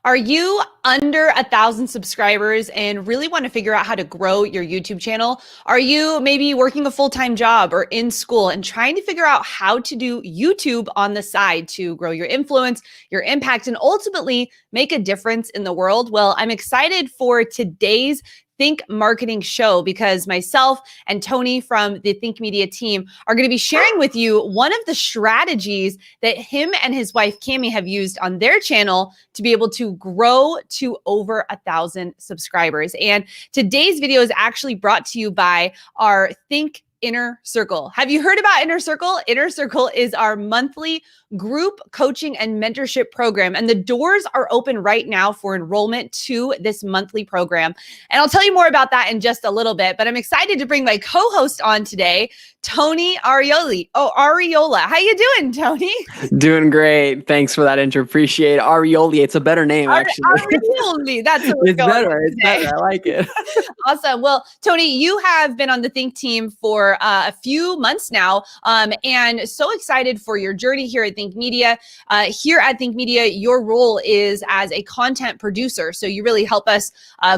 Are you under 1,000 subscribers and really want to figure out how to grow your YouTube channel? Are you maybe working a full-time job or in school and trying to figure out how to do YouTube on the side to grow your influence, your impact, and ultimately make a difference in the world? Well, I'm excited for today's Think Marketing show because myself and Tony from the Think Media team are going to be sharing with you one of the strategies that him and his wife Cami have used on their channel to be able to grow to over 1,000 subscribers. And today's video is actually brought to you by our Think Inner Circle. Have you heard about Inner Circle? Inner Circle is our monthly group coaching and mentorship program, and the doors are open right now for enrollment to this monthly program. And I'll tell you more about that in just a little bit, but I'm excited to bring my co-host on today, Tony Arioli. Oh, Ariola. How you doing, Tony? Doing great. Thanks for that intro. Appreciate it. Arioli. It's a better name, actually. Arioli. That's what it's better. It's better. I like it. Awesome. Well, Tony, you have been on the Think team for a few months now, and so excited for your journey here at Think Media. Here at Think Media, your role is as a content producer. So you really help us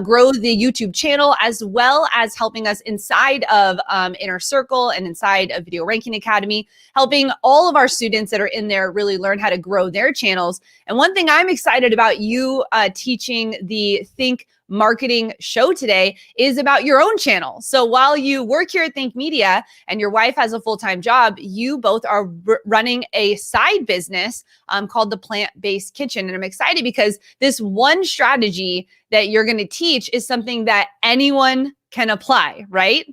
grow the YouTube channel, as well as helping us inside of Inner Circle and inside of Video Ranking Academy, helping all of our students that are in there really learn how to grow their channels. And one thing I'm excited about you teaching the Think Marketing show today is about your own channel. So while you work here at Think Media and your wife has a full-time job, you both are running a side business called the Plant-Based Kitchen. And I'm excited because this one strategy that you're going to teach is something that anyone can apply, right?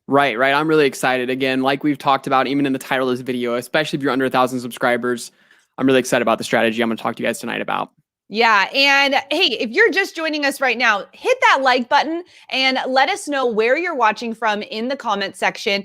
Right. I'm really excited. Again, like we've talked about, even in the title of this video, especially if you're under 1,000 subscribers, I'm really excited about the strategy I'm going to talk to you guys tonight about. Yeah. And hey, if you're just joining us right now, hit that like button and let us know where you're watching from in the comment section.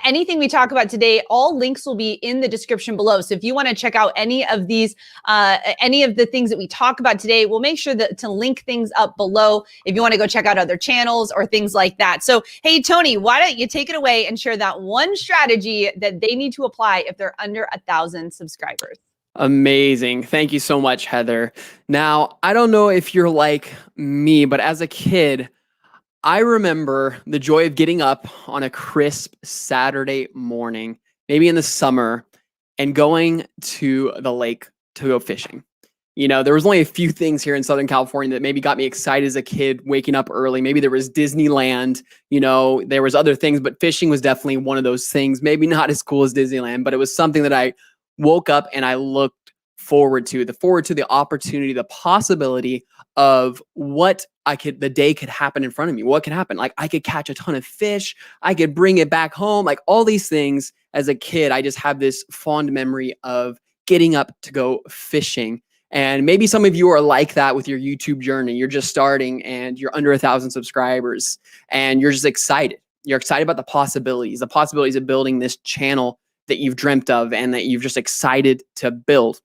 Anything we talk about today, all links will be in the description below. So if you want to check out any of these, any of the things that we talk about today, we'll make sure to link things up below if you want to go check out other channels or things like that. So, hey, Tony, why don't you take it away and share that one strategy that they need to apply if they're under 1,000 subscribers? Amazing. Thank you so much, Heather. Now, I don't know if you're like me, but as a kid, I remember the joy of getting up on a crisp Saturday morning, maybe in the summer, and going to the lake to go fishing. You know, there was only a few things here in Southern California that maybe got me excited as a kid, waking up early. Maybe there was Disneyland, you know, there was other things, but fishing was definitely one of those things. Maybe not as cool as Disneyland, but it was something that I woke up and I looked forward to the opportunity, the possibility of what the day could happen in front of me. What could happen? Like I could catch a ton of fish. I could bring it back home. Like all these things as a kid, I just have this fond memory of getting up to go fishing. And maybe some of you are like that with your YouTube journey. You're just starting and you're under 1,000 subscribers and you're just excited. You're excited about the possibilities of building this channel that you've dreamt of and that you've just excited to build.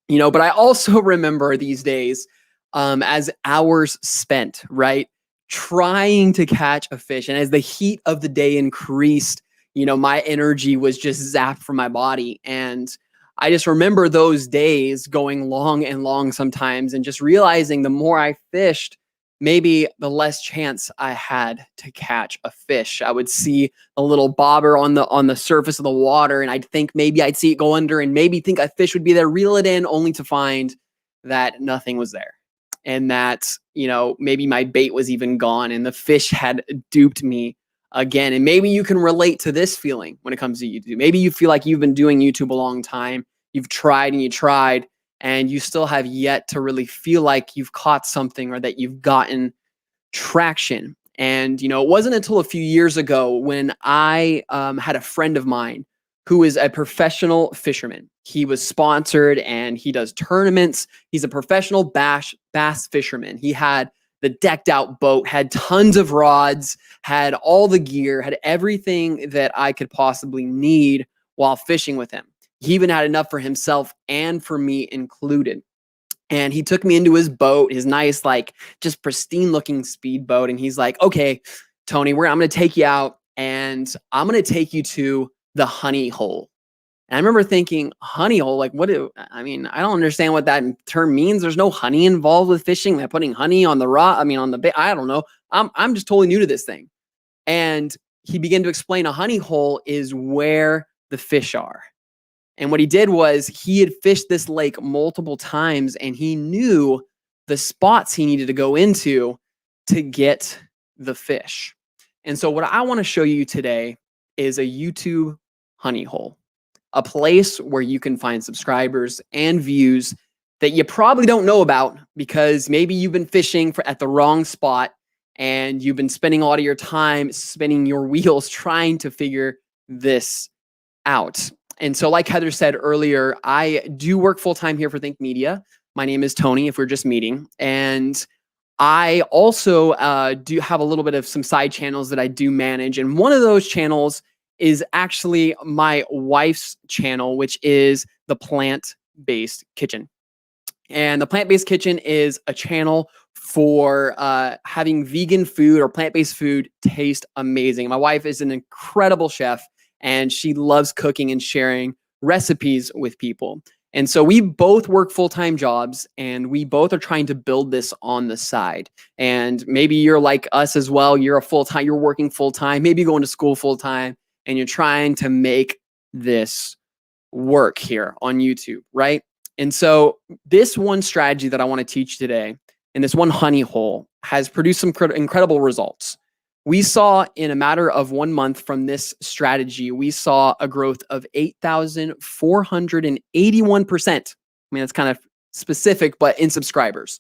You know, but I also remember these days as hours spent, right, trying to catch a fish. And as the heat of the day increased, you know, my energy was just zapped from my body. And I just remember those days going long and long sometimes and just realizing the more I fished, maybe the less chance I had to catch a fish. I would see a little bobber on the surface of the water and I'd think maybe I'd see it go under and maybe think a fish would be there, reel it in, only to find that nothing was there. And that, you know, maybe my bait was even gone and the fish had duped me again. And maybe you can relate to this feeling when it comes to YouTube. Maybe you feel like you've been doing YouTube a long time. You've tried and you tried, and you still have yet to really feel like you've caught something or that you've gotten traction. And, you know, it wasn't until a few years ago when I had a friend of mine who is a professional fisherman. He was sponsored and he does tournaments. He's a professional bass fisherman. He had the decked out boat, had tons of rods, had all the gear, had everything that I could possibly need while fishing with him. He even had enough for himself and for me included. And he took me into his boat, his nice, like just pristine looking speedboat. And he's like, okay, Tony, I'm going to take you out and I'm going to take you to the honey hole. And I remember thinking, honey hole, like I mean, I don't understand what that term means. There's no honey involved with fishing. They're putting honey on the raw, I mean, on the bait. I don't know. I'm just totally new to this thing. And he began to explain a honey hole is where the fish are. And what he did was he had fished this lake multiple times and he knew the spots he needed to go into to get the fish. And so what I want to show you today is a YouTube honey hole, a place where you can find subscribers and views that you probably don't know about because maybe you've been fishing at the wrong spot and you've been spending a lot of your time spinning your wheels trying to figure this out. And so like Heather said earlier, I do work full-time here for Think Media. My name is Tony, if we're just meeting. And I also do have a little bit of some side channels that I do manage. And one of those channels is actually my wife's channel, which is the Plant-Based Kitchen. And the Plant-Based Kitchen is a channel for having vegan food or plant-based food taste amazing. My wife is an incredible chef and she loves cooking and sharing recipes with people. And so we both work full-time jobs and we both are trying to build this on the side. And maybe you're like us as well. You're working full-time, maybe going to school full-time, and you're trying to make this work here on YouTube, right? And so this one strategy that I want to teach today, and this one honey hole, has produced some incredible results. We saw in a matter of 1 month from this strategy, we saw a growth of 8,481%. I mean, that's kind of specific, but in subscribers.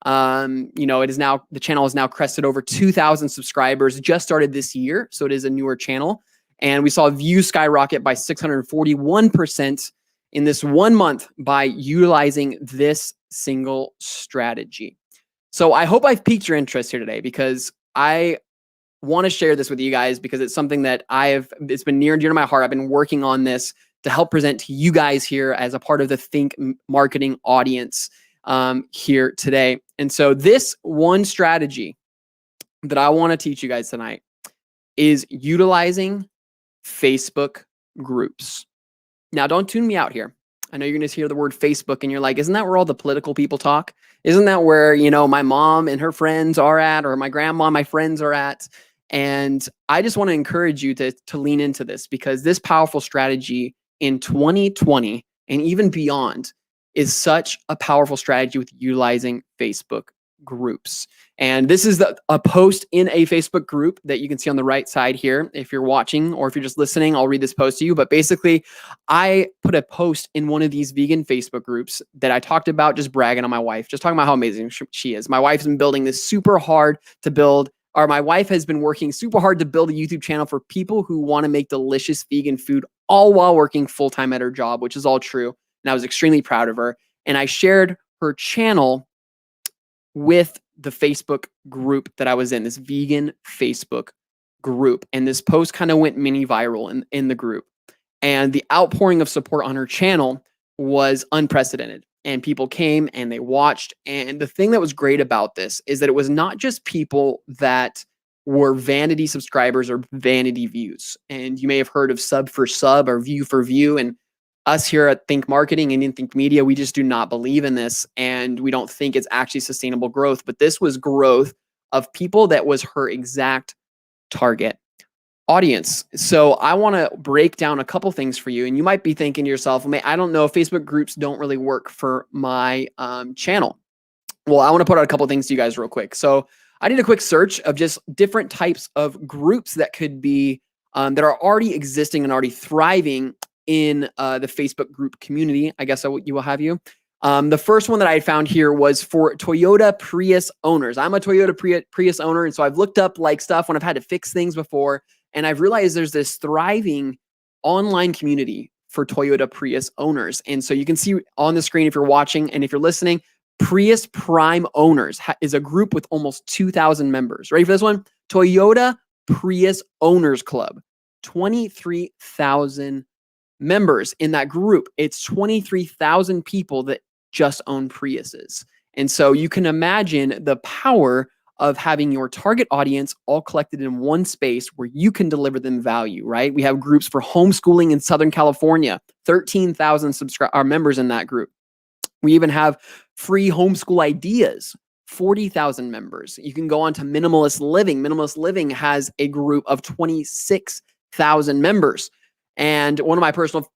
It is now, the channel is now crested over 2,000 subscribers, just started this year. So it is a newer channel. And we saw views skyrocket by 641% in this 1 month by utilizing this single strategy. So I hope I've piqued your interest here today because I want to share this with you guys because it's something that it's been near and dear to my heart. I've been working on this to help present to you guys here as a part of the Think Marketing audience here today. And so this one strategy that I want to teach you guys tonight is utilizing Facebook groups. Now, don't tune me out here. I know you're going to hear the word Facebook and you're like, isn't that where all the political people talk? Isn't that where, my mom and her friends are at, or my grandma and my friends are at? And I just want to encourage you to lean into this because this powerful strategy in 2020 and even beyond is such a powerful strategy with utilizing Facebook groups. And this is a post in a Facebook group that you can see on the right side here. If you're watching or if you're just listening, I'll read this post to you. But basically, I put a post in one of these vegan Facebook groups that I talked about just bragging on my wife, just talking about how amazing she is. My wife's been building this super hard to build, or my wife has been working super hard to build a YouTube channel for people who want to make delicious vegan food, all while working full-time at her job, which is all true. And I was extremely proud of her. And I shared her channel with the Facebook group that I was in, this vegan Facebook group. And this post kind of went mini viral in the group. And the outpouring of support on her channel was unprecedented. And people came and they watched. And the thing that was great about this is that it was not just people that were vanity subscribers or vanity views. And you may have heard of sub for sub or view for view. And us here at Think Marketing and in Think Media, we just do not believe in this. And we don't think it's actually sustainable growth. But this was growth of people that was her exact target audience. So I want to break down a couple things for you. And you might be thinking to yourself, well, I don't know, Facebook groups don't really work for my channel. Well, I want to put out a couple things to you guys real quick. So I did a quick search of just different types of groups that could be, that are already existing and already thriving in the Facebook group community. I guess you will have you. The first one that I found here was for Toyota Prius owners. I'm a Toyota Prius owner. And so I've looked up like stuff when I've had to fix things before. And I've realized there's this thriving online community for Toyota Prius owners. And so you can see on the screen if you're watching and if you're listening, Prius Prime Owners is a group with almost 2,000 members. Ready for this one? Toyota Prius Owners Club, 23,000 members in that group. It's 23,000 people that just own Priuses. And so you can imagine the power of having your target audience all collected in one space where you can deliver them value, right? We have groups for homeschooling in Southern California, 13,000 members in that group. We even have free homeschool ideas, 40,000 members. You can go on to Minimalist Living. Minimalist Living has a group of 26,000 members. And one of my personal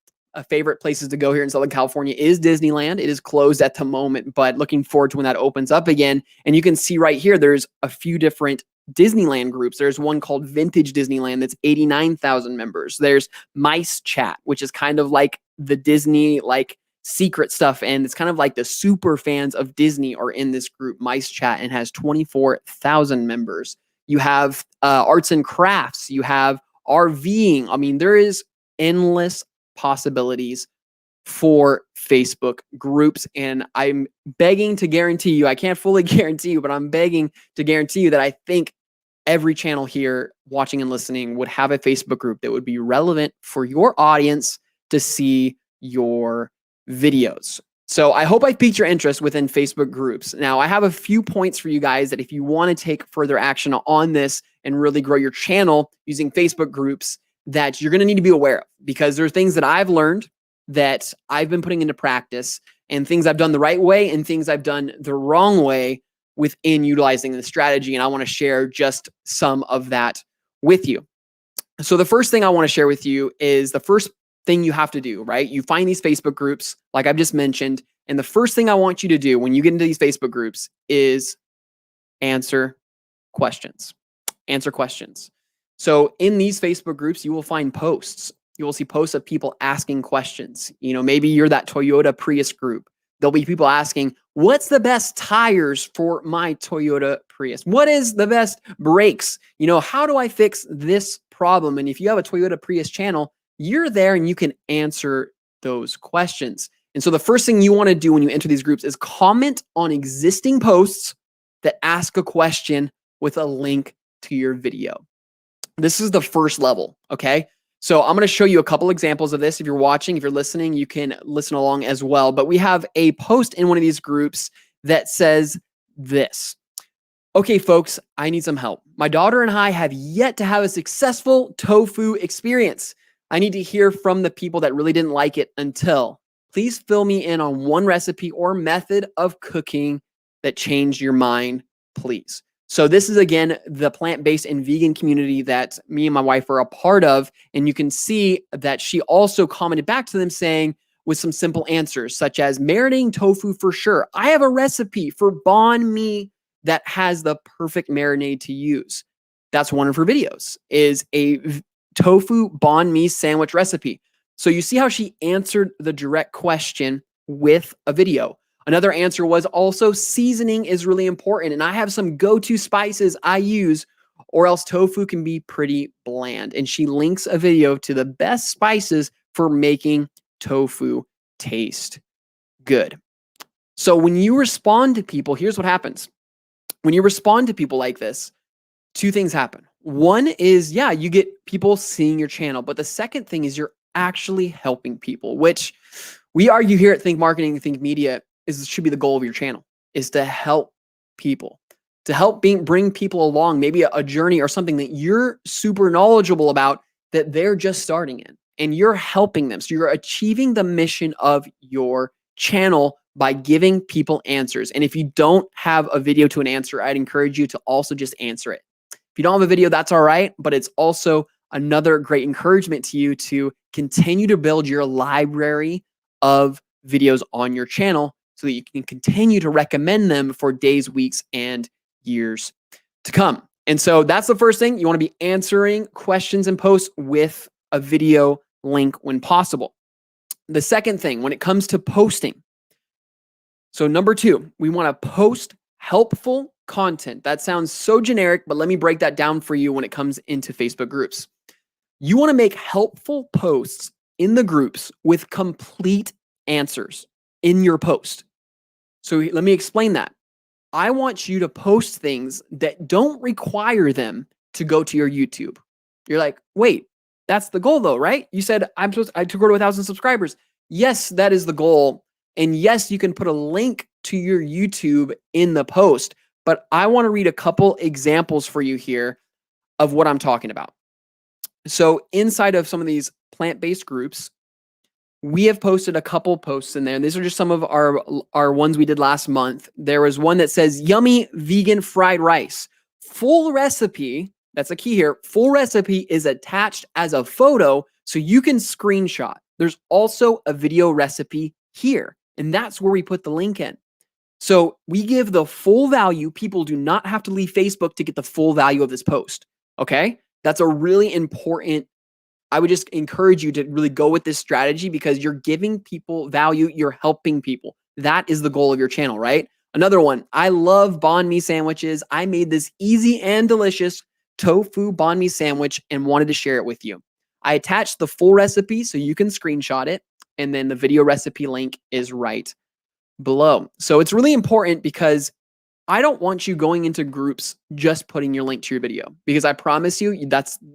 favorite places to go here in Southern California is Disneyland. It is closed at the moment, but looking forward to when that opens up again. And you can see right here, there's a few different Disneyland groups. There's one called Vintage Disneyland that's 89,000 members. There's Mice Chat, which is kind of like the Disney like secret stuff, and it's kind of like the super fans of Disney are in this group, Mice Chat, and has 24,000 members. You have arts and crafts. You have RVing. I mean, there is endless possibilities for Facebook groups, and I'm begging to guarantee you, I can't fully guarantee you, but I'm begging to guarantee you that I think every channel here watching and listening would have a Facebook group that would be relevant for your audience to see your videos. So I hope I piqued your interest within Facebook groups. Now, I have a few points for you guys that if you want to take further action on this and really grow your channel using Facebook groups, that you're going to need to be aware of, because there are things that I've learned that I've been putting into practice, and things I've done the right way and things I've done the wrong way within utilizing the strategy. And I want to share just some of that with you. So the first thing I want to share with you is the first thing you have to do, right? You find these Facebook groups, like I've just mentioned, and the first thing I want you to do when you get into these Facebook groups is answer questions. Answer questions. So in these Facebook groups, you will find posts. You will see posts of people asking questions. You know, maybe you're that Toyota Prius group. There'll be people asking, what's the best tires for my Toyota Prius? What is the best brakes? You know, how do I fix this problem? And if you have a Toyota Prius channel, you're there and you can answer those questions. And so the first thing you want to do when you enter these groups is comment on existing posts that ask a question with a link to your video. This is the first level, okay? So I'm going to show you a couple examples of this. If you're watching, if you're listening, you can listen along as well. But we have a post in one of these groups that says this. Okay, folks, I need some help. My daughter and I have yet to have a successful tofu experience. I need to hear from the people that really didn't like it until. Please fill me in on one recipe or method of cooking that changed your mind, please. So this is, again, the plant-based and vegan community that me and my wife are a part of. And you can see that she also commented back to them saying, with some simple answers, such as marinating tofu for sure. I have a recipe for banh mi that has the perfect marinade to use. That's one of her videos, is a tofu banh mi sandwich recipe. So you see how she answered the direct question with a video. Another answer was also seasoning is really important, and I have some go-to spices I use, or else tofu can be pretty bland. And she links a video to the best spices for making tofu taste good. So when you respond to people, here's what happens. When you respond to people like this, two things happen. One is, yeah, you get people seeing your channel, but the second thing is you're actually helping people, which we argue here at Think Marketing and Think Media should be the goal of your channel, is to help people, to help bring people along, maybe a journey or something that you're super knowledgeable about that they're just starting in, and you're helping them. So you're achieving the mission of your channel by giving people answers. And if you don't have a video to an answer, I'd encourage you to also just answer it. If you don't have a video, that's all right, but it's also another great encouragement to you to continue to build your library of videos on your channel so that you can continue to recommend them for days, weeks, and years to come. And so that's the first thing. You want to be answering questions and posts with a video link when possible. The second thing, when it comes to posting, so number two, we want to post helpful content. That sounds so generic, but let me break that down for you when it comes into Facebook groups. You want to make helpful posts in the groups with complete answers in your post. So let me explain that. I want you to post things that don't require them to go to your YouTube. You're like, wait, that's the goal though, right? You said I to grow to 1,000 subscribers. Yes, that is the goal. And yes, you can put a link to your YouTube in the post, but I want to read a couple examples for you here of what I'm talking about. So inside of some of these plant-based groups, we have posted a couple posts in there. And these are just some of our ones we did last month. There was one that says yummy vegan fried rice. Full recipe, that's a key here. Full recipe is attached as a photo so you can screenshot. There's also a video recipe here, and that's where we put the link in. So we give the full value. People do not have to leave Facebook to get the full value of this post. Okay? That's a really important. I would just encourage you to really go with this strategy because you're giving people value. You're helping people. That is the goal of your channel, right? Another one. I love banh mi sandwiches. I made this easy and delicious tofu banh mi sandwich and wanted to share it with you. I attached the full recipe so you can screenshot it. And then the video recipe link is right below. So it's really important because I don't want you going into groups just putting your link to your video because I promise you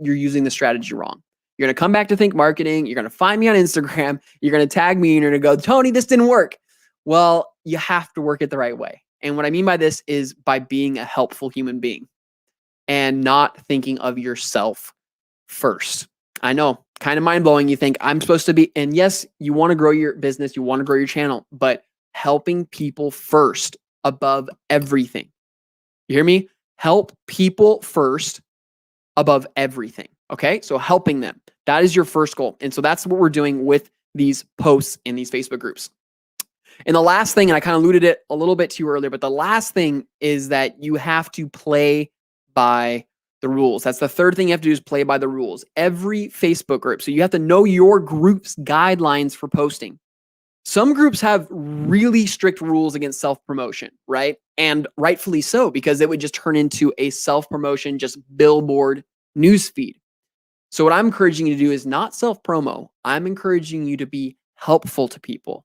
you're using the strategy wrong. You're going to come back to Think Marketing. You're going to find me on Instagram. You're going to tag me and you're going to go, Tony, this didn't work. Well, you have to work it the right way. And what I mean by this is by being a helpful human being and not thinking of yourself first. I know, kind of mind blowing. You think I'm supposed to be, and yes, you want to grow your business. You want to grow your channel, but helping people first above everything. You hear me? Help people first above everything. Okay. So helping them, that is your first goal. And so that's what we're doing with these posts in these Facebook groups. And the last thing, and I kind of alluded it a little bit to you earlier, but the last thing is that you have to play by the rules. That's the third thing you have to do is play by the rules. Every Facebook group. So you have to know your group's guidelines for posting. Some groups have really strict rules against self-promotion, right? And rightfully so, because it would just turn into a self-promotion, just billboard newsfeed. So what I'm encouraging you to do is not self-promo. I'm encouraging you to be helpful to people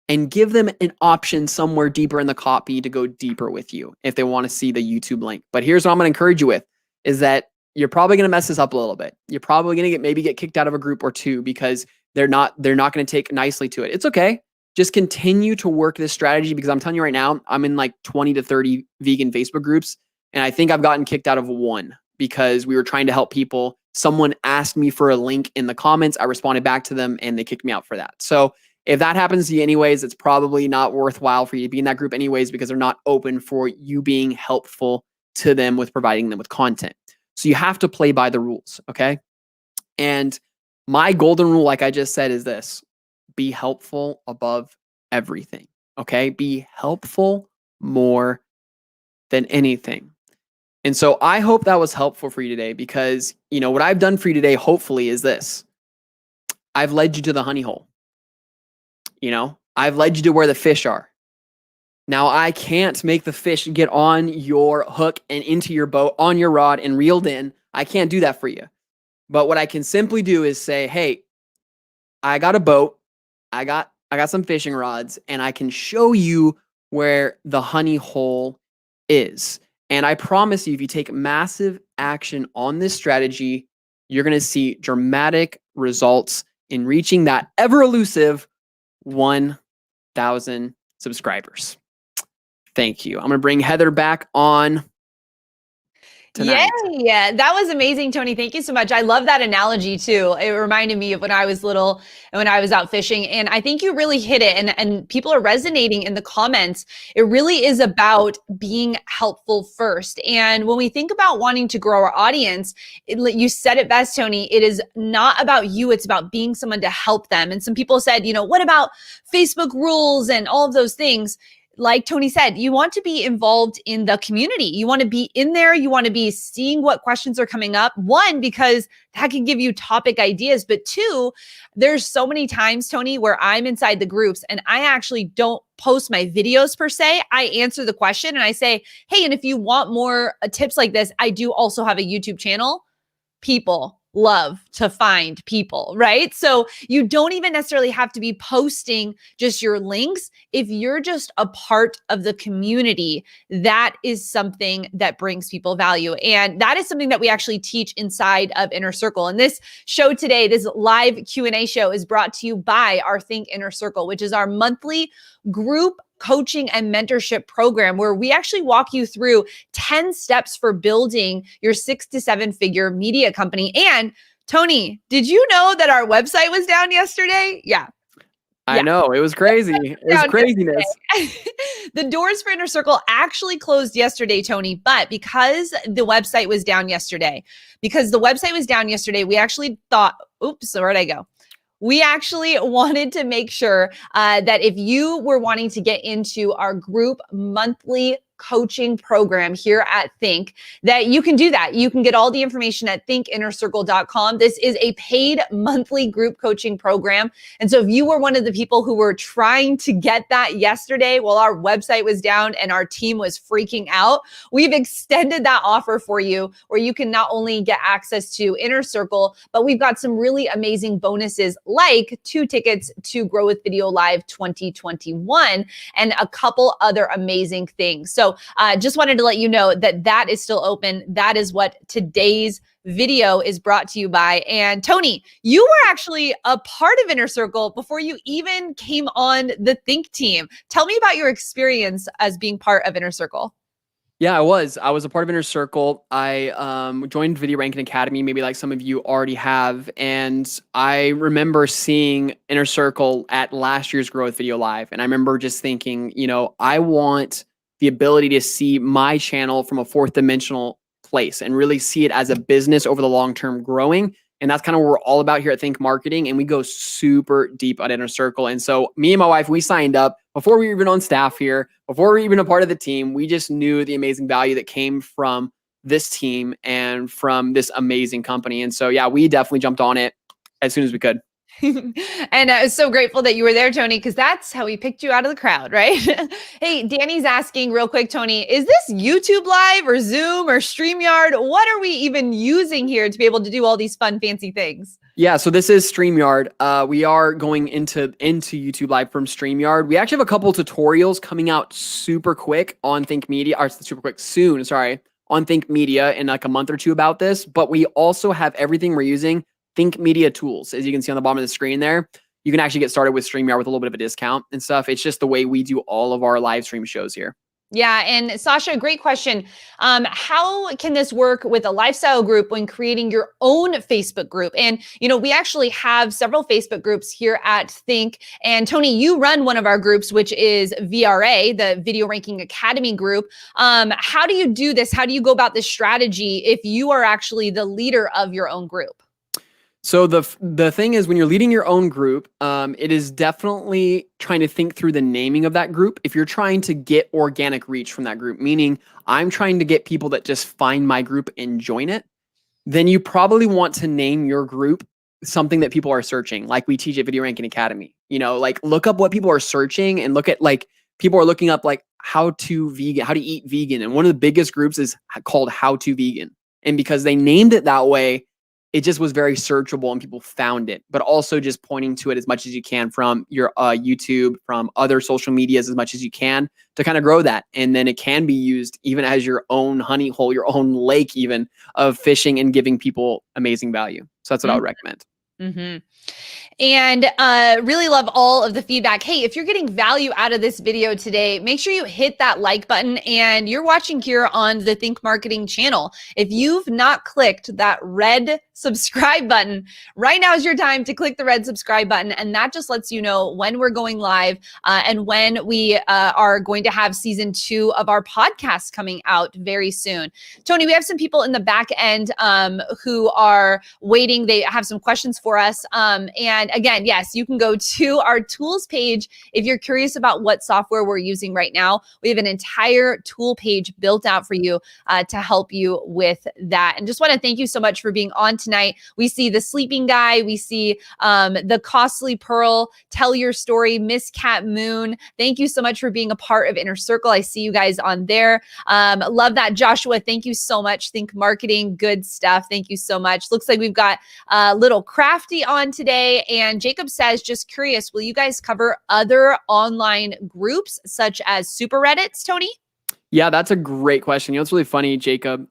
and give them an option somewhere deeper in the copy to go deeper with you if they want to see the YouTube link. But here's what I'm going to encourage you with is that you're probably going to mess this up a little bit. You're probably going to maybe get kicked out of a group or two because they're not going to take nicely to it. It's okay. Just continue to work this strategy because I'm telling you right now, I'm in like 20 to 30 vegan Facebook groups. And I think I've gotten kicked out of one because we were trying to help people. Someone asked me for a link in the comments. I responded back to them and they kicked me out for that. So if that happens to you anyways, it's probably not worthwhile for you to be in that group anyways because they're not open for you being helpful to them with providing them with content. So you have to play by the rules, okay? And my golden rule, like I just said, is this. Be helpful above everything, okay? Be helpful more than anything. And so I hope that was helpful for you today because, you know, what I've done for you today, hopefully, is this. I've led you to the honey hole. You know, I've led you to where the fish are. Now, I can't make the fish get on your hook and into your boat, on your rod and reeled in. I can't do that for you. But what I can simply do is say, hey, I got a boat. I got some fishing rods and I can show you where the honey hole is. And I promise you, if you take massive action on this strategy, you're going to see dramatic results in reaching that ever elusive 1,000 subscribers. Thank you. I'm going to bring Heather back on tonight. Yeah, that was amazing, Tony. Thank you so much. I love that analogy too. It reminded me of when I was little and when I was out fishing. And I think you really hit it. And people are resonating in the comments. It really is about being helpful first. And when we think about wanting to grow our audience, you said it best, Tony. It is not about you. It's about being someone to help them. And some people said, you know, what about Facebook rules and all of those things? Like Tony said, you want to be involved in the community. You want to be in there. You want to be seeing what questions are coming up. One, because that can give you topic ideas. But two, there's so many times, Tony, where I'm inside the groups and I actually don't post my videos per se. I answer the question and I say, hey, and if you want more tips like this, I do also have a YouTube channel. People love to find people, right? So you don't even necessarily have to be posting just your links. If you're just a part of the community, that is something that brings people value. And that is something that we actually teach inside of Inner Circle. And this show today, this live Q&A show is brought to you by our Think Inner Circle, which is our monthly group coaching and mentorship program where we actually walk you through 10 steps for building your 6 to 7 figure media company. And Tony, did you know that our website was down yesterday? Yeah. I know. It was crazy. It was Down craziness. yesterday. The doors for Inner Circle actually closed yesterday, Tony, but because the website was down yesterday, we actually thought, oops, so where'd I go? We actually wanted to make sure that if you were wanting to get into our group monthly coaching program here at Think, that you can do that. You can get all the information at thinkinnercircle.com. This is a paid monthly group coaching program. And so if you were one of the people who were trying to get that yesterday while our website was down and our team was freaking out, we've extended that offer for you where you can not only get access to Inner Circle, but we've got some really amazing bonuses like 2 tickets to Grow with Video Live 2021 and a couple other amazing things. So just wanted to let you know that that is still open. That is what today's video is brought to you by. And Tony, you were actually a part of Inner Circle before you even came on the Think team. Tell me about your experience as being part of Inner Circle. Yeah, I was. I was a part of Inner Circle. I joined Video Ranking Academy, maybe like some of you already have. And I remember seeing Inner Circle at last year's Grow with Video Live. And I remember just thinking, I want the ability to see my channel from a fourth dimensional place and really see it as a business over the long term growing. And that's kind of what we're all about here at Think Marketing. And we go super deep on Inner Circle. And so me and my wife, we signed up before we were even on staff here, before we were even a part of the team. We just knew the amazing value that came from this team and from this amazing company. And so, yeah, we definitely jumped on it as soon as we could. And I was so grateful that you were there, Tony, because that's how we picked you out of the crowd, right? Hey, Danny's asking real quick, Tony, is this YouTube Live or Zoom or StreamYard? What are we even using here to be able to do all these fun, fancy things? Yeah, so this is StreamYard. We are going into YouTube Live from StreamYard. We actually have a couple tutorials coming out super quick on Think Media, or super quick soon, sorry, on Think Media in like a month or two about this. But we also have everything we're using Think Media tools. As you can see on the bottom of the screen there, you can actually get started with StreamYard with a little bit of a discount and stuff. It's just the way we do all of our live stream shows here. Yeah. And Sasha, great question. How can this work with a lifestyle group when creating your own Facebook group? And, we actually have several Facebook groups here at Think. And Tony, you run one of our groups, which is VRA, the Video Ranking Academy group. How do you do this? How do you go about this strategy if you are actually the leader of your own group? So the thing is, when you're leading your own group, it is definitely trying to think through the naming of that group. If you're trying to get organic reach from that group, meaning I'm trying to get people that just find my group and join it, then you probably want to name your group something that people are searching, like we teach at Video Ranking Academy. Like look up what people are searching and look at like people are looking up like how to eat vegan. And one of the biggest groups is called How to Vegan. And because they named it that way, it just was very searchable and people found it, but also just pointing to it as much as you can from your YouTube, from other social medias as much as you can to kind of grow that. And then it can be used even as your own honey hole, your own lake even of fishing and giving people amazing value. So that's what I would recommend. Mm-hmm. And really love all of the feedback. Hey, if you're getting value out of this video today, make sure you hit that like button. And you're watching here on the Think Marketing channel. If you've not clicked that red subscribe button, right now is your time to click the red subscribe button. And that just lets you know when we're going live and when we are going to have season 2 of our podcast coming out very soon. Tony, we have some people in the back end who are waiting. They have some questions for us. And again, yes, you can go to our tools page if you're curious about what software we're using right now. We have an entire tool page built out for you to help you with that. And just want to thank you so much for being on tonight. We see the sleeping guy. We see the costly pearl, tell your story, Miss Cat Moon. Thank you so much for being a part of Inner Circle. I see you guys on there. Love that. Joshua, thank you so much. Think Marketing, good stuff. Thank you so much. Looks like we've got Little Crafty on today. And Jacob says, just curious, will you guys cover other online groups such as super Reddits, Tony? Yeah, that's a great question. What's really funny, Jacob,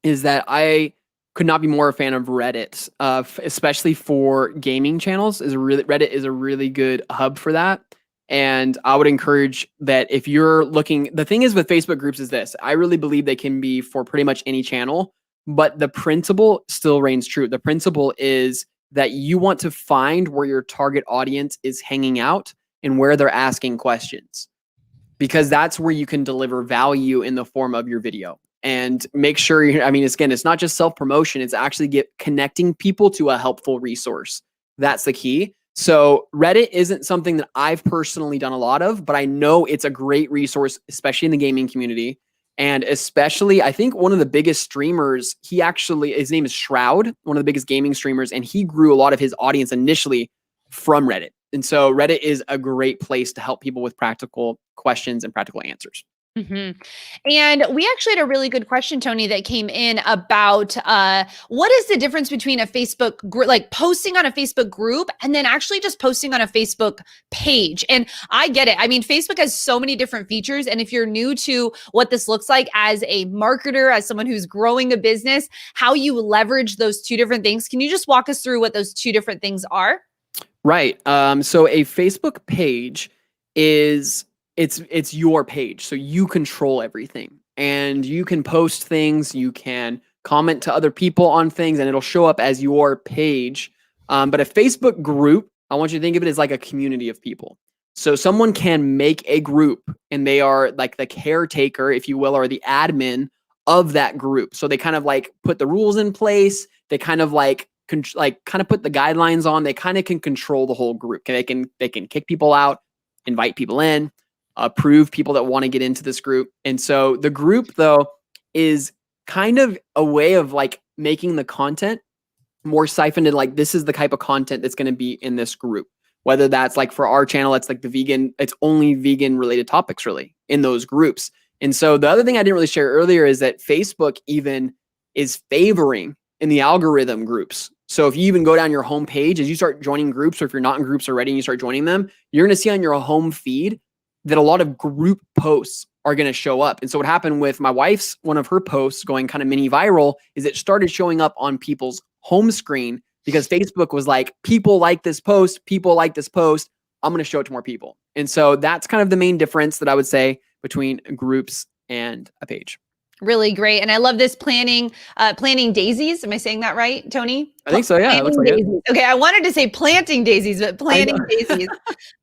is that I could not be more a fan of Reddit, especially for gaming channels. Reddit is a really good hub for that. And I would encourage that if you're looking, the thing is with Facebook groups is this, I really believe they can be for pretty much any channel, but the principle still reigns true. The principle is that you want to find where your target audience is hanging out and where they're asking questions, because that's where you can deliver value in the form of your video. And make sure it's not just self-promotion, it's actually connecting people to a helpful resource. That's the key. So Reddit isn't something that I've personally done a lot of, but I know it's a great resource, especially in the gaming community. And especially, I think one of the biggest streamers, his name is Shroud, one of the biggest gaming streamers, and he grew a lot of his audience initially from Reddit. And so Reddit is a great place to help people with practical questions and practical answers. Mm-hmm. And we actually had a really good question, Tony, that came in about what is the difference between a Facebook group, like posting on a Facebook group and then actually just posting on a Facebook page. And I get it. I mean, Facebook has so many different features. And if you're new to what this looks like as a marketer, as someone who's growing a business, how you leverage those two different things, can you just walk us through what those two different things are? Right. So a Facebook page is it's your page. So you control everything and you can post things, you can comment to other people on things, and it'll show up as your page. But a Facebook group, I want you to think of it as like a community of people. So someone can make a group and they are like the caretaker, if you will, or the admin of that group. So they kind of like put the rules in place. They kind of like kind of put the guidelines on. They kind of can control the whole group. They can kick people out, invite people in, approve people that want to get into this group. And so the group, though, is kind of a way of like making the content more siphoned, and like this is the type of content that's going to be in this group. Whether that's like for our channel, it's like it's only vegan related topics really in those groups. And so the other thing I didn't really share earlier is that Facebook even is favoring in the algorithm groups. So if you even go down your home page, as you start joining groups, or if you're not in groups already and you start joining them, you're going to see on your home feed that a lot of group posts are going to show up. And so what happened with my wife's, one of her posts going kind of mini viral, is it started showing up on people's home screen because Facebook was like, people like this post, I'm going to show it to more people. And so that's kind of the main difference that I would say between groups and a page. Really great. And I love this planting daisies. Am I saying that right, Tony? I think so. Yeah. It looks like daisies. it. Okay. I wanted to say planting daisies, but planting daisies.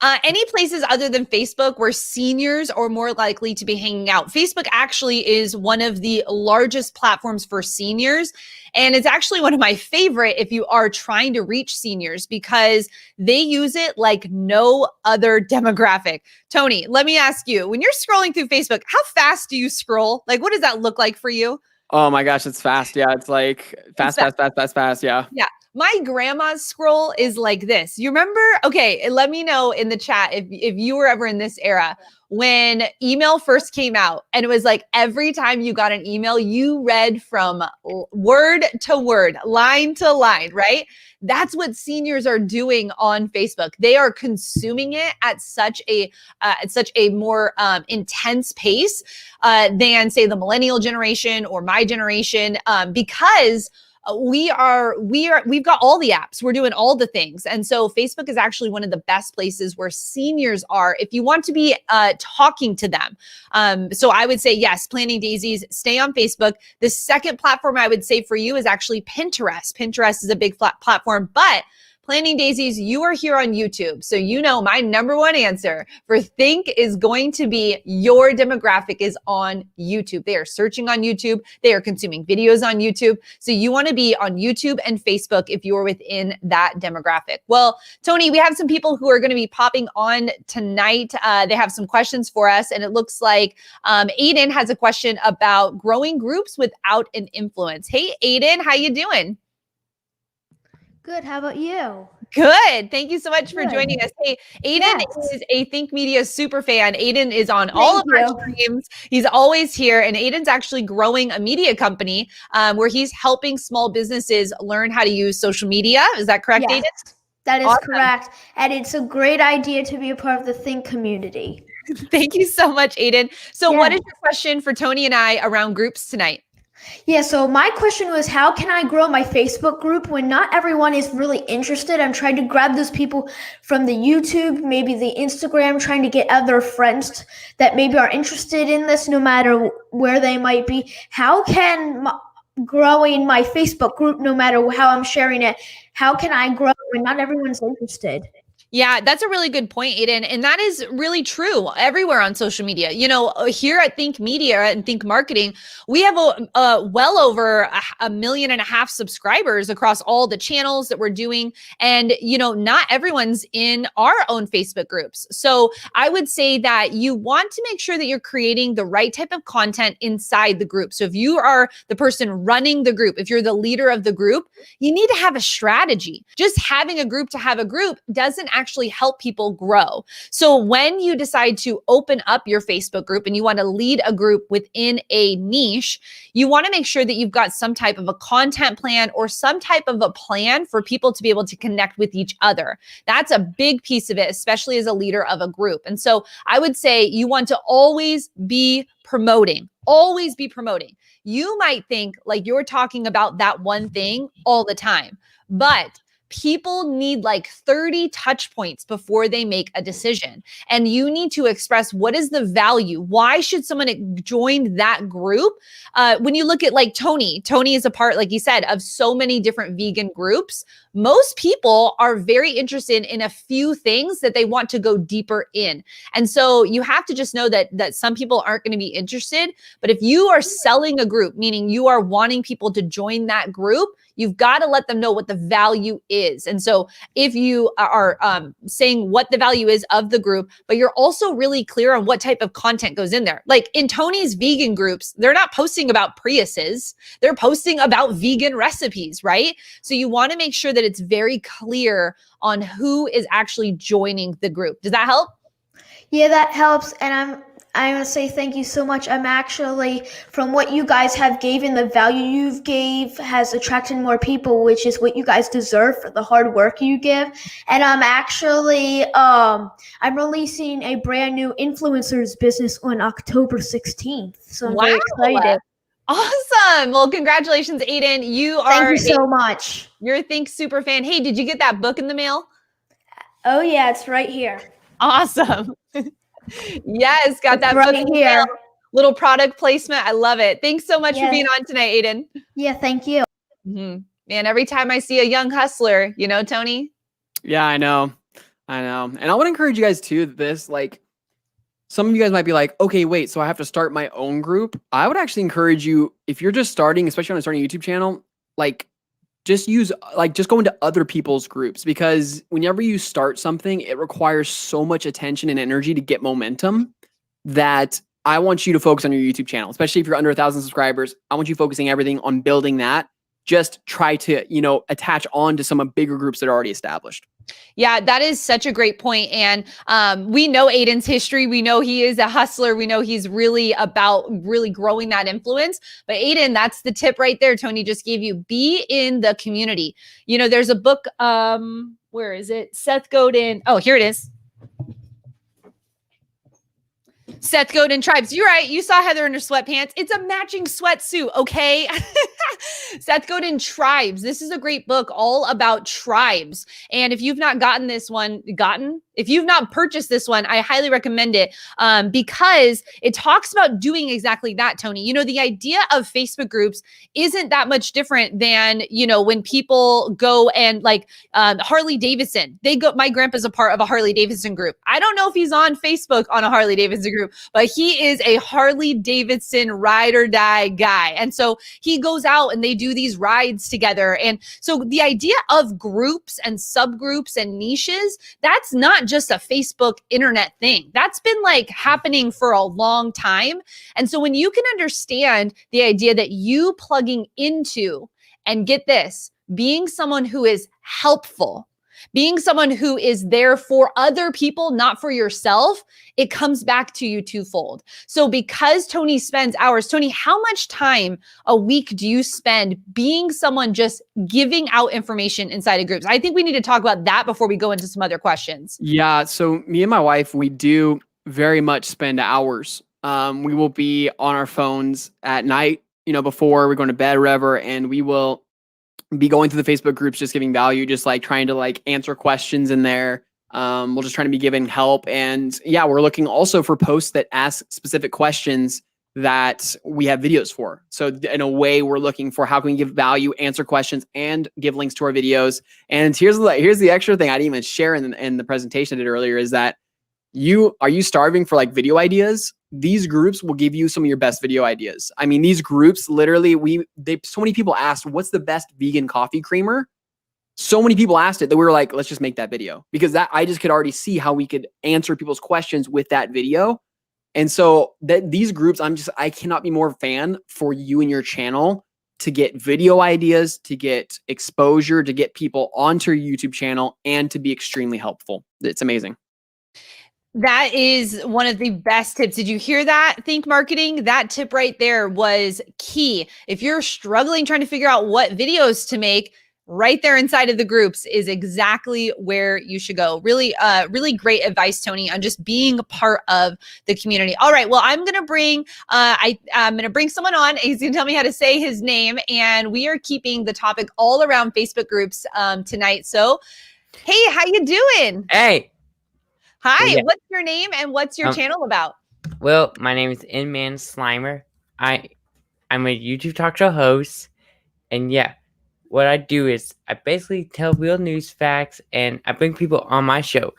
Any places other than Facebook where seniors are more likely to be hanging out? Facebook actually is one of the largest platforms for seniors. And it's actually one of my favorite if you are trying to reach seniors, because they use it like no other demographic. Tony, let me ask you, when you're scrolling through Facebook, how fast do you scroll? Like, what does that look like for you? Oh my gosh, it's fast. Yeah, it's like fast. Yeah. Yeah. My grandma's scroll is like this. You remember? Okay, let me know in the chat if you were ever in this era when email first came out, and it was like every time you got an email, you read from word to word, line to line, right? That's what seniors are doing on Facebook. They are consuming it at such a more intense pace than say the millennial generation or my generation, because we've got all the apps. We're doing all the things. And so Facebook is actually one of the best places where seniors are if you want to be talking to them. So I would say, yes, planting daisies, stay on Facebook. The second platform I would say for you is actually Pinterest. Pinterest is a big platform, but planting daisies, you are here on YouTube. So you know my number one answer for Think is going to be your demographic is on YouTube. They are searching on YouTube. They are consuming videos on YouTube. So you want to be on YouTube and Facebook if you are within that demographic. Well, Tony, we have some people who are going to be popping on tonight. They have some questions for us. And it looks like Aiden has a question about growing groups without an influence. Hey, Aiden, how you doing? Good. How about you? Good. Thank you so much for joining us. Hey, Aiden is a Think Media super fan. Aiden is on all of our streams. He's always here. And Aiden's actually growing a media company where he's helping small businesses learn how to use social media. Is that correct, Yes, Aiden? that is correct. And it's a great idea to be a part of the Think community. Thank you so much, Aiden. So what is your question for Tony and I around groups tonight? Yeah, so my question was, how can I grow my Facebook group when not everyone is really interested? I'm trying to grab those people from the YouTube, maybe the Instagram, trying to get other friends that maybe are interested in this, no matter where they might be. How can growing my Facebook group, no matter how I'm sharing it, how can I grow when not everyone's interested? Yeah, that's a really good point, Aiden. And that is really true everywhere on social media. Here at Think Media and Think Marketing, we have well over a 1.5 million subscribers across all the channels that we're doing. And, not everyone's in our own Facebook groups. So I would say that you want to make sure that you're creating the right type of content inside the group. So if you are the person running the group, if you're the leader of the group, you need to have a strategy. Just having a group to have a group doesn't actually help people grow. So when you decide to open up your Facebook group and you want to lead a group within a niche, you want to make sure that you've got some type of a content plan or some type of a plan for people to be able to connect with each other. That's a big piece of it, especially as a leader of a group. And so I would say you want to always be promoting. Always be promoting. You might think like you're talking about that one thing all the time, but people need like 30 touch points before they make a decision. And you need to express what is the value? Why should someone join that group? When you look at like Tony is a part, like you said, of so many different vegan groups. Most people are very interested in a few things that they want to go deeper in. And so you have to just know that some people aren't going to be interested. But if you are selling a group, meaning you are wanting people to join that group, you've got to let them know what the value is. And so if you are saying what the value is of the group, but you're also really clear on what type of content goes in there. Like in Tony's vegan groups, they're not posting about Priuses. They're posting about vegan recipes, right? So you want to make sure that it's very clear on who is actually joining the group. Does that help? Yeah, that helps. And I want to say thank you so much. I'm actually, from what you guys have given, the value you've gave has attracted more people, which is what you guys deserve for the hard work you give. And I'm actually, I'm releasing a brand new influencers business on October 16th. So I'm very excited. Awesome. Well, congratulations, Aiden. Thank you so much. You're a Think super fan. Hey, did you get that book in the mail? Oh yeah, it's right here. Awesome. Yes, got that right book in the mail. Little product placement. I love it. Thanks so much for being on tonight, Aiden. Yeah, thank you. Man, every time I see a young hustler, Tony? Yeah, I know. And I want to encourage you guys too, this, like, some of you guys might be like, okay, wait, so I have to start my own group. I would actually encourage you, if you're just starting, especially on starting a YouTube channel, like, just go into other people's groups, because whenever you start something, it requires so much attention and energy to get momentum that I want you to focus on your YouTube channel, especially if you're under 1,000 subscribers. I want you focusing everything on building that. Just try to, attach on to some of bigger groups that are already established. Yeah, that is such a great point. And we know Aiden's history. We know he is a hustler. We know he's really about really growing that influence. But Aiden, that's the tip right there. Tony just gave you. Be in the community. There's a book. Where is it? Seth Godin. Oh, here it is. Seth Godin Tribes. You're right. You saw Heather in her sweatpants. It's a matching sweatsuit, okay? Seth Godin Tribes. This is a great book all about tribes. And if you've not if you've not purchased this one, I highly recommend it because it talks about doing exactly that, Tony. The idea of Facebook groups isn't that much different than, when people go and like Harley Davidson, my grandpa's a part of a Harley Davidson group. I don't know if he's on Facebook on a Harley Davidson group, but he is a Harley Davidson ride or die guy. And so he goes out and they do these rides together. And so the idea of groups and subgroups and niches, that's not just a Facebook internet thing. That's been like happening for a long time. And so when you can understand the idea that you plugging into, and get this, being someone who is helpful, being someone who is there for other people, not for yourself, it comes back to you twofold. So because Tony spends hours, Tony, how much time a week do you spend being someone just giving out information inside of groups? I think we need to talk about that before we go into some other questions. Yeah. So me and my wife, we do very much spend hours. We will be on our phones at night before we're going to bed or whatever, and we will be going through the Facebook groups, just giving value, just like trying to like answer questions in there. We'll just trying to be giving help. And yeah, we're looking also for posts that ask specific questions that we have videos for. So in a way, we're looking for how can we give value, answer questions, and give links to our videos. And here's the extra thing I didn't even share in the presentation I did earlier is that are you starving for like video ideas? These groups will give you some of your best video ideas. I mean, these groups literally, so many people asked, what's the best vegan coffee creamer? So many people asked it that we were like, let's just make that video, because that I just could already see how we could answer people's questions with that video. And so these groups, I cannot be more fan for you and your channel to get video ideas, to get exposure, to get people onto your YouTube channel, and to be extremely helpful. It's amazing. That is one of the best tips. Did you hear that? Think marketing. That tip right there was key. If you're struggling trying to figure out what videos to make, right there inside of the groups is exactly where you should go. Really, really great advice, Tony, on just being a part of the community. All right. Well, I'm going to bring, I'm going to bring someone on. He's going to tell me how to say his name. And we are keeping the topic all around Facebook groups tonight. So, hey, how you doing? Hey. Hi, Yeah. What's your name and what's your channel about? Well, my name is Inman Slimer. I'm a YouTube talk show host, and yeah, what I do is I basically tell real news facts, and I bring people on my show.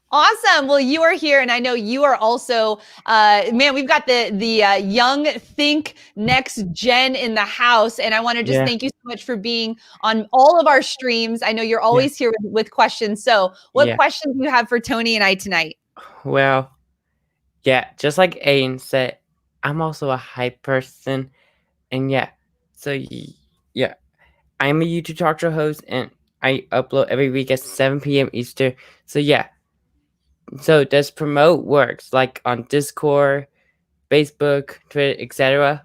Awesome. Well, you are here, and I know you are also, man, we've got the young think next gen in the house, and I want to just thank you so much for being on all of our streams. I know you're always here with questions. So what questions do you have for Tony and I tonight? Well, yeah, just like Aiden said, I'm also a hype person, and so yeah, I'm a YouTube talk show host, and I upload every week at 7 p.m. Eastern. So yeah. So does promote works like on Discord, Facebook, Twitter, etc.?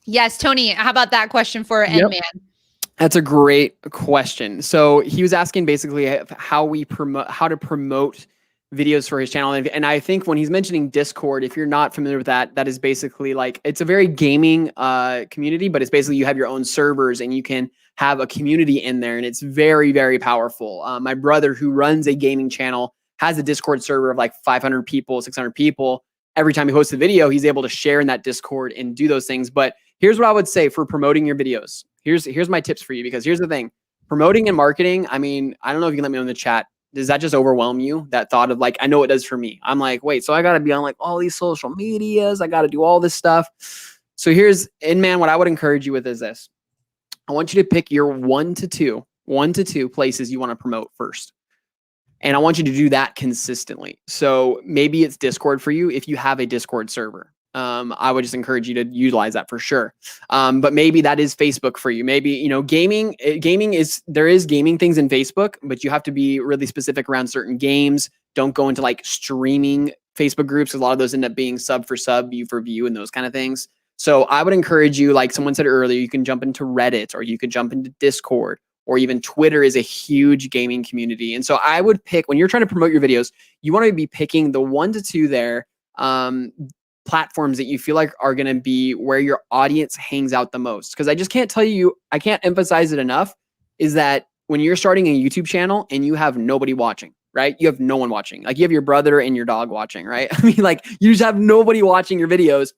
Yes, Tony, how about that question for N-Man? That's a great question. So he was asking basically how to promote videos for his channel. And I think when he's mentioning Discord, if you're not familiar with that, that is basically like, it's a very gaming community, but it's basically you have your own servers and you can have a community in there, and it's very, very powerful. My brother, who runs a gaming channel, has a Discord server of like 500 people, 600 people. Every time he hosts a video, he's able to share in that Discord and do those things. But here's what I would say for promoting your videos. Here's my tips for you, because here's the thing. Promoting and marketing, I mean, I don't know if you can let me know in the chat. Does that just overwhelm you? That thought of like, I know it does for me. I'm like, wait, so I got to be on like all these social medias. I got to do all this stuff. So man, what I would encourage you with is this. I want you to pick your one to two places you want to promote first. And I want you to do that consistently. So maybe it's Discord for you if you have a Discord server. I would just encourage you to utilize that for sure. But maybe that is Facebook for you. Maybe, gaming there is gaming things in Facebook, but you have to be really specific around certain games. Don't go into like streaming Facebook groups, because a lot of those end up being sub for sub, view for view, and those kind of things. So I would encourage you, like someone said earlier, you can jump into Reddit, or you could jump into Discord, or even Twitter is a huge gaming community. And so I would pick, when you're trying to promote your videos, you want to be picking the 1 to 2 there, platforms that you feel like are going to be where your audience hangs out the most. Because I just can't tell you, I can't emphasize it enough, is that when you're starting a YouTube channel and you have nobody watching, right? You have no one watching. Like you have your brother and your dog watching, right? I mean, like you just have nobody watching your videos.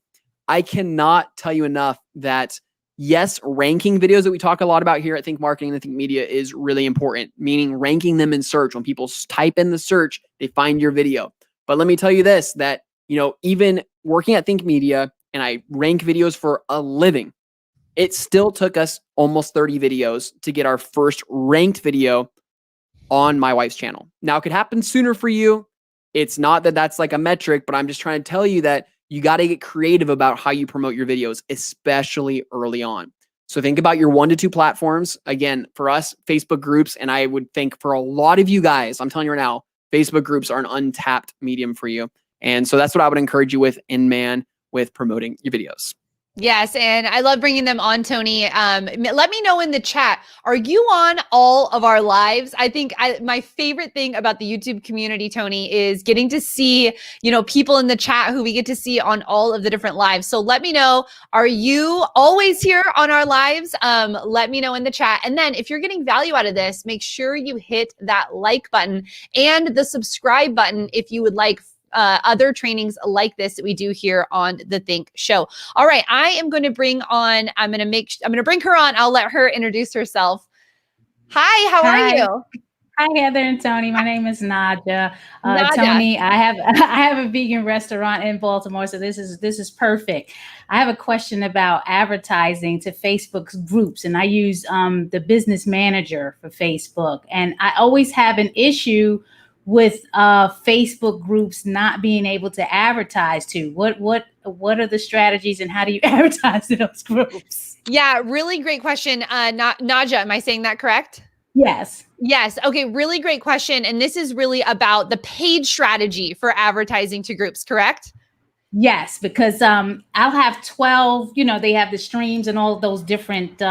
I cannot tell you enough that yes, ranking videos that we talk a lot about here at Think Marketing and Think Media is really important, meaning ranking them in search. When people type in the search, they find your video. But let me tell you this, that, even working at Think Media, and I rank videos for a living, it still took us almost 30 videos to get our first ranked video on my wife's channel. Now, it could happen sooner for you. It's not that that's like a metric, but I'm just trying to tell you that you got to get creative about how you promote your videos, especially early on. So think about your 1 to 2 platforms. Again, for us, Facebook groups, and I would think for a lot of you guys, I'm telling you right now, Facebook groups are an untapped medium for you. And so that's what I would encourage you with, with promoting your videos. Yes, and I love bringing them on, Tony. Let me know in the chat. Are you on all of our lives? I think my favorite thing about the YouTube community, Tony, is getting to see, people in the chat who we get to see on all of the different lives. So let me know. Are you always here on our lives? Let me know in the chat. And then if you're getting value out of this, make sure you hit that like button and the subscribe button if you would like other trainings like this that we do here on the Think Show. All right, I am going to bring on, I'm going to bring her on. I'll let her introduce herself. Hi, how are you? Hi, Heather and Tony. My name is Nadia. Nadia. Tony, I have a vegan restaurant in Baltimore, so this is perfect. I have a question about advertising to Facebook's groups, and I use the business manager for Facebook, and I always have an issue with Facebook groups not being able to advertise to. What are the strategies, and how do you advertise to those groups? Yeah, really great question. Nadia, am I saying that correct? Yes. Yes. Okay. Really great question. And this is really about the paid strategy for advertising to groups, correct? Yes, because I'll have 12, they have the streams and all of those different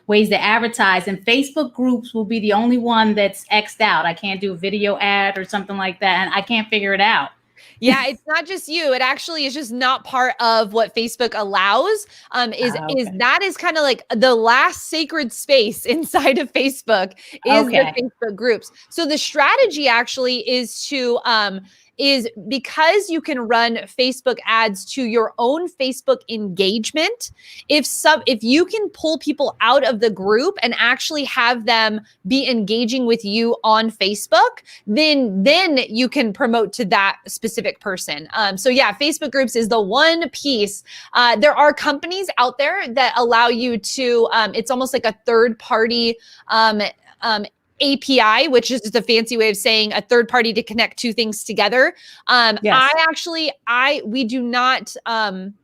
ways to advertise, and Facebook groups will be the only one that's X'd out. I can't do a video ad or something like that, and I can't figure it out. Yeah, it's not just you. It actually is just not part of what Facebook allows. Is that is kind of like the last sacred space inside of Facebook is the Facebook groups. So the strategy actually is to is because you can run Facebook ads to your own Facebook engagement. If you can pull people out of the group and actually have them be engaging with you on Facebook, then you can promote to that specific person. So yeah, Facebook groups is the one piece. There are companies out there that allow you to, it's almost like a third party API, which is just a fancy way of saying a third party to connect two things together. Yes. We do not,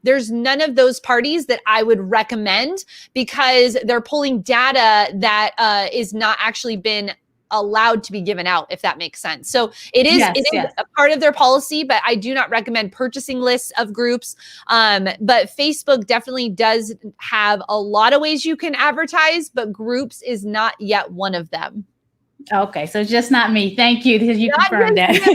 there's none of those parties that I would recommend because they're pulling data that is not actually been allowed to be given out, if that makes sense. So it is a part of their policy, but I do not recommend purchasing lists of groups. But Facebook definitely does have a lot of ways you can advertise, but groups is not yet one of them. Okay, so just not me. Thank you, because you confirmed that. Yeah,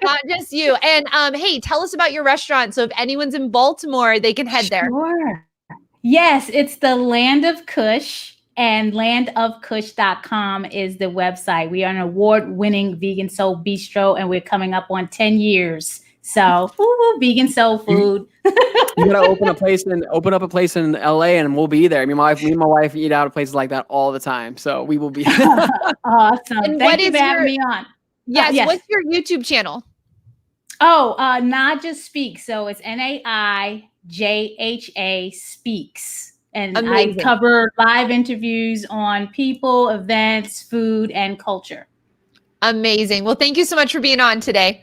not just you. And hey, tell us about your restaurant. So if anyone's in Baltimore, they can head there. Sure. Yes, it's the Land of Kush, and landofkush.com is the website. We are an award-winning vegan soul bistro, and we're coming up on 10 years. So, vegan soul food. You gotta open up a place in LA, and we'll be there. Me and my wife eat out of places like that all the time, so we will be. Awesome! And thank you for having me on. Yes. What's your YouTube channel? Naija Speaks. So it's NAIJHA Speaks, and amazing. I cover live interviews on people, events, food, and culture. Amazing. Well, thank you so much for being on today.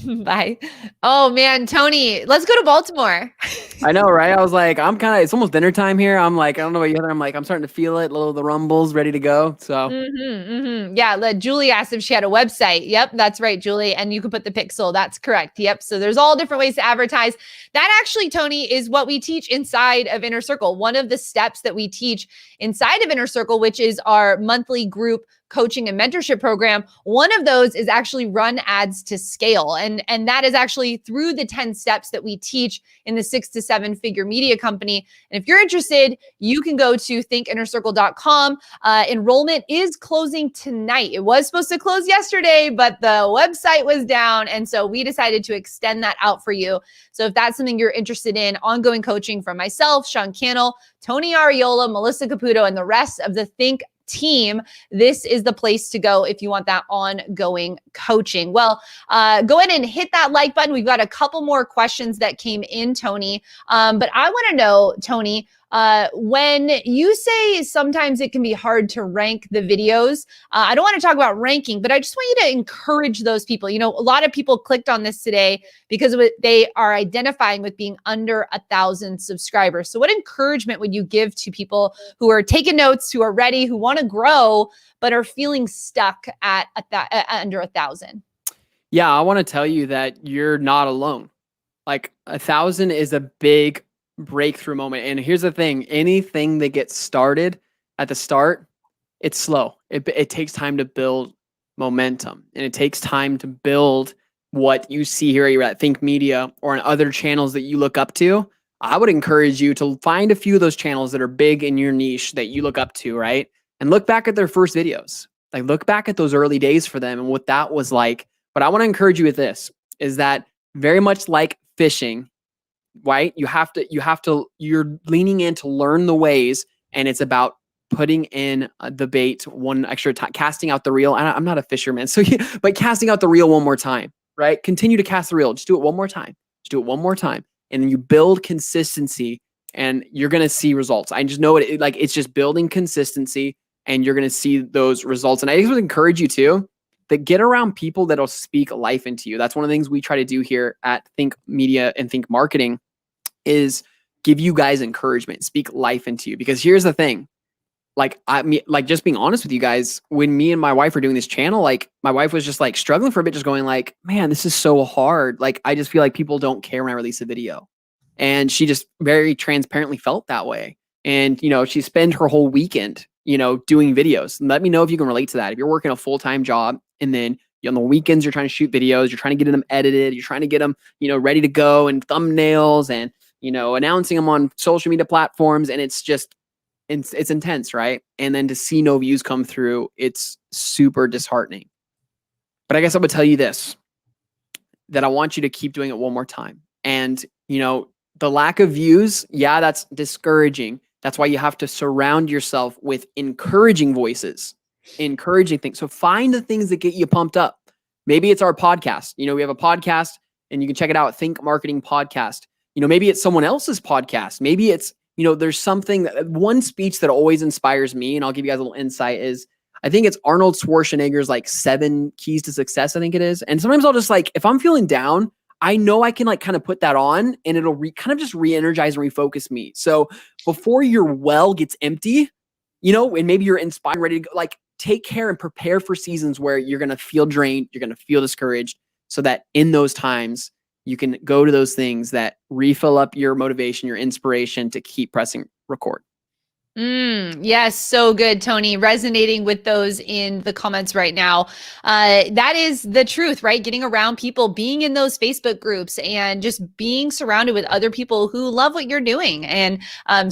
Bye. Oh man, Tony, let's go to Baltimore. I know, right? I was like, it's almost dinner time here. I'm like, I don't know about you, Heather. I'm like, I'm starting to feel it, the rumbles ready to go. So yeah, Julie asked if she had a website. Yep, that's right, Julie. And you can put the pixel. That's correct. Yep. So there's all different ways to advertise. That actually, Tony, is what we teach inside of Inner Circle. One of the steps that we teach inside of Inner Circle, which is our monthly group coaching and mentorship program. One of those is actually run ads to scale. And that is actually through the 10 steps that we teach in the 6 to 7 figure media company. And if you're interested, you can go to thinkinnercircle.com. Enrollment is closing tonight. It was supposed to close yesterday, but the website was down. And so we decided to extend that out for you. So if that's something you're interested in, ongoing coaching from myself, Sean Cannell, Tony Ariola, Melissa Caputo, and the rest of the Think team, this is the place to go if you want that ongoing coaching. Well, go ahead and hit that like button. We've got a couple more questions that came in, Tony. But I want to know, Tony, when you say sometimes it can be hard to rank the videos, I don't want to talk about ranking, but I just want you to encourage those people. A lot of people clicked on this today because they are identifying with being under 1,000 subscribers. So what encouragement would you give to people who are taking notes, who are ready, who want to grow, but are feeling stuck at under 1,000? Yeah, I want to tell you that you're not alone. Like 1,000 is a big breakthrough moment. And here's the thing, anything that gets started at the start, it's slow. It takes time to build momentum, and it takes time to build what you see here at Think Media or on other channels that you look up to. I would encourage you to find a few of those channels that are big in your niche that you look up to, right? And look back at their first videos. Like, look back at those early days for them and what that was like. But I want to encourage you with this, is that very much like fishing, right? You're leaning in to learn the ways, and it's about putting in the bait one extra time, casting out the reel. I'm not a fisherman, but casting out the reel one more time, right? Continue to cast the reel. Just do it one more time. Just do it one more time. And then you build consistency, and you're going to see results. I just know it's just building consistency, and you're going to see those results. And I just would encourage you too, that get around people that'll speak life into you. That's one of the things we try to do here at Think Media and Think Marketing, is give you guys encouragement, speak life into you. Because here's the thing, just being honest with you guys, when me and my wife were doing this channel, like, my wife was just like struggling for a bit, just going like, man, this is so hard. Like, I just feel like people don't care when I release a video. And she just very transparently felt that way. And, she spent her whole weekend, doing videos. And let me know if you can relate to that. If you're working a full-time job, and then on the weekends, you're trying to shoot videos, you're trying to get them edited, you're trying to get them, ready to go, and thumbnails, and, announcing them on social media platforms. And it's intense, right? And then to see no views come through, it's super disheartening. But I guess I would tell you this, that I want you to keep doing it one more time. And, the lack of views, yeah, that's discouraging. That's why you have to surround yourself with encouraging voices, encouraging things. So find the things that get you pumped up. Maybe it's our podcast. We have a podcast, and you can check it out, Think Marketing Podcast. Maybe it's someone else's podcast. Maybe it's, there's something, one speech that always inspires me, and I'll give you guys a little insight, is I think it's Arnold Schwarzenegger's 7 Keys to Success, I think it is. And sometimes I'll just if I'm feeling down, I know I can kind of put that on, and it'll kind of just re-energize and refocus me. So before your well gets empty, and maybe you're inspired, ready to go, take care and prepare for seasons where you're going to feel drained, you're going to feel discouraged, so that in those times you can go to those things that refill up your motivation, your inspiration to keep pressing record. Yes, so good, Tony. Resonating with those in the comments right now. That is the truth, right? Getting around people, being in those Facebook groups, and just being surrounded with other people who love what you're doing. And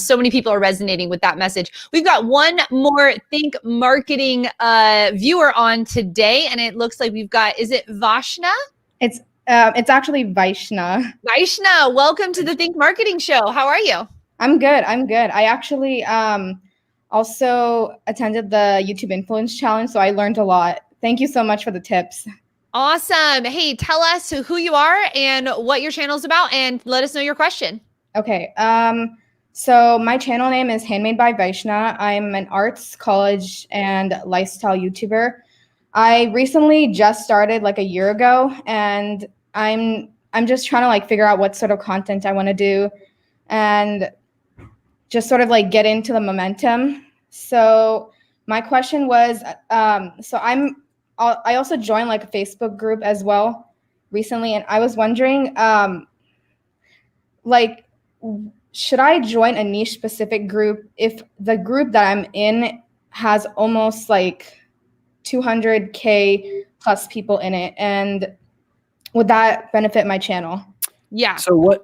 so many people are resonating with that message. We've got one more Think Marketing viewer on today, and it looks like we've got, is it Vashna? It's actually Vaishna. Vaishna, welcome to the Think Marketing Show. How are you? I'm good. I actually also attended the YouTube Influence Challenge, so I learned a lot. Thank you so much for the tips. Awesome. Hey, tell us who you are and what your channel is about, and let us know your question. Okay. So my channel name is Handmade by Vaishna. I'm an arts, college, and lifestyle YouTuber. I recently just started a year ago, and I'm just trying to figure out what sort of content I want to do, and just sort of get into the momentum. So my question was, I also joined a Facebook group as well recently, and I was wondering, should I join a niche specific group if the group that I'm in has almost 200K plus people in it, and would that benefit my channel? Yeah. So what's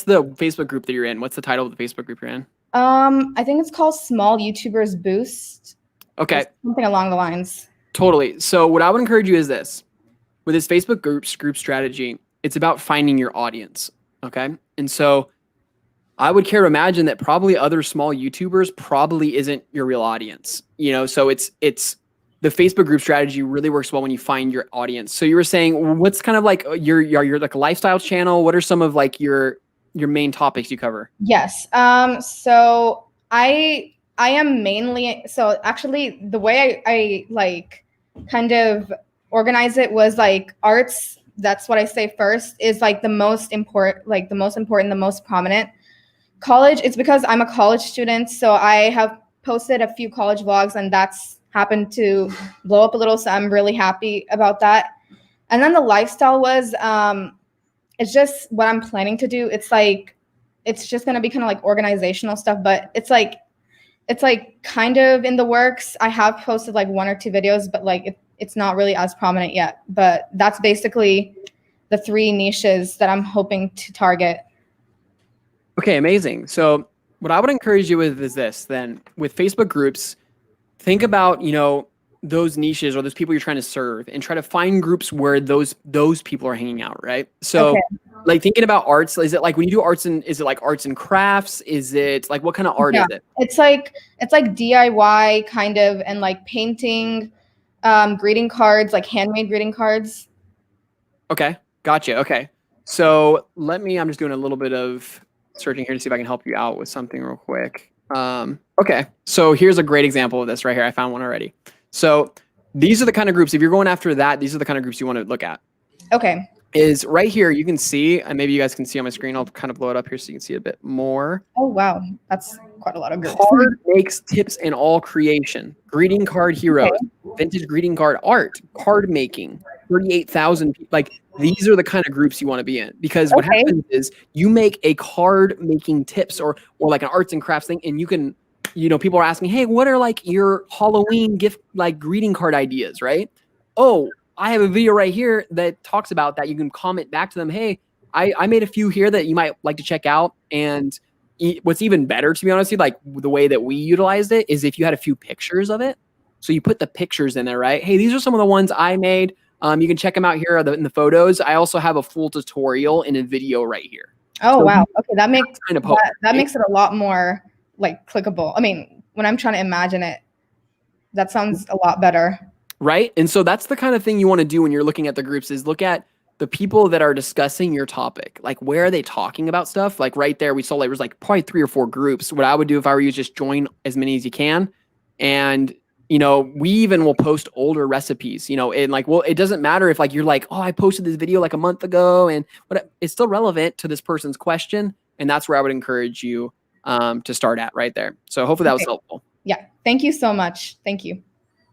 the Facebook group that you're in? What's the title of the Facebook group you're in? I think it's called Small YouTubers Boost. Okay. Something along the lines. Totally. So what I would encourage you is this. With this Facebook group strategy, it's about finding your audience. Okay. And so I would care to imagine that probably other small YouTubers probably isn't your real audience. So it's the Facebook group strategy really works well when you find your audience. So you were saying, what's kind of your lifestyle channel? What are some of your main topics you cover? Yes. So I am mainly, so actually the way I kind of organize it was arts. That's what I say first is the most important, the most prominent. College, it's because I'm a college student. So I have posted a few college vlogs, and that's happened to blow up a little. So I'm really happy about that. And then the lifestyle was, it's just what I'm planning to do. It's just gonna be kind of like organizational stuff, but it's like kind of in the works. I have posted like 1 or 2 videos, but like it's not really as prominent yet. But that's basically the 3 niches that I'm hoping to target. Okay, amazing. So what I would encourage you with is this, then with Facebook groups, think about, those niches or those people you're trying to serve and try to find groups where those people are hanging out, right? So Okay. like thinking about arts, is it like when you do arts and is it like arts and crafts? Is it like what kind of art is it? It's like DIY kind of, and like painting, greeting cards, like handmade greeting cards. Okay, gotcha. Okay. So I'm just doing a little bit of searching here to see if I can help you out with something real quick. Okay, so here's a great example of this right here. I found one already. So these are the kind of groups, if you're going after that, these are the kind of groups you want to look at. Okay. Is right here, you can see, and maybe you guys can see on my screen, I'll kind of blow it up here so you can see a bit more. Oh, wow. That's quite a lot of groups. Card makes tips in all creation. Greeting card heroes, vintage greeting card art, card making, 38,000. Like these are the kind of groups you want to be in, because what happens is you make a card making tips or like an arts and crafts thing, and you can, people are asking, hey, what are like your Halloween gift, like greeting card ideas, right? Oh, I have a video right here that talks about that. You can comment back to them. Hey, I made a few here that you might like to check out. And what's even better, to be honest, like the way that we utilized it is if you had a few pictures of it. So you put the pictures in there, right? Hey, these are some of the ones I made. You can check them out here in the photos. I also have a full tutorial in a video right here. Oh, so wow. Okay. That makes that makes it a lot more like clickable. I mean, when I'm trying to imagine it, that sounds a lot better. Right. And so that's the kind of thing you want to do when you're looking at the groups is look at the people that are discussing your topic. Like, where are they talking about stuff? Like right there, we saw there was like probably 3 or 4 groups. What I would do if I were you is just join as many as you can. And, we even will post older recipes, and like, well, it doesn't matter if like, you're like, oh, I posted this video like a month ago and but it's still relevant to this person's question. And that's where I would encourage you to start at right there. So hopefully that was helpful. Yeah. Thank you so much. Thank you.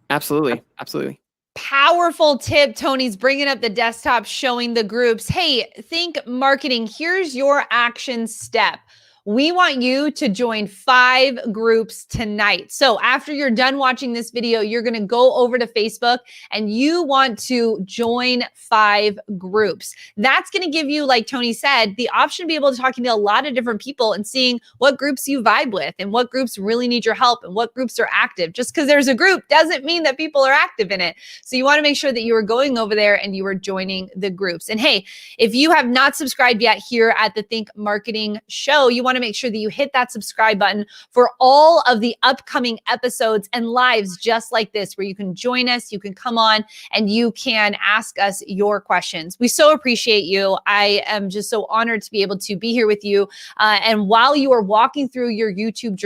Absolutely. Absolutely. Powerful tip. Tony's bringing up the desktop, showing the groups. Hey, think marketing. Here's your action step. We want you to join 5 groups tonight. So after you're done watching this video, you're going to go over to Facebook and you want to join 5 groups. That's going to give you, like Tony said, the option to be able to talk to a lot of different people and seeing what groups you vibe with and what groups really need your help and what groups are active. Just because there's a group doesn't mean that people are active in it. So you want to make sure that you are going over there and you are joining the groups. And hey, if you have not subscribed yet here at the Think Marketing Show, you want to make sure that you hit that subscribe button for all of the upcoming episodes and lives just like this, where you can join us, you can come on, and you can ask us your questions. We so appreciate you. I am just so honored to be able to be here with you. And while you are walking through your YouTube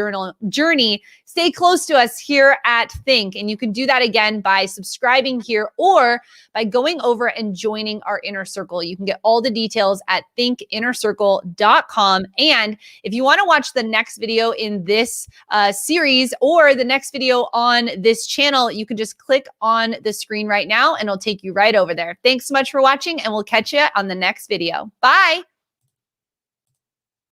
journey, stay close to us here at Think. And you can do that again by subscribing here or by going over and joining our inner circle. You can get all the details at thinkinnercircle.com. And if you want to watch the next video in this series or the next video on this channel, you can just click on the screen right now and it'll take you right over there. Thanks so much for watching, and we'll catch you on the next video. Bye.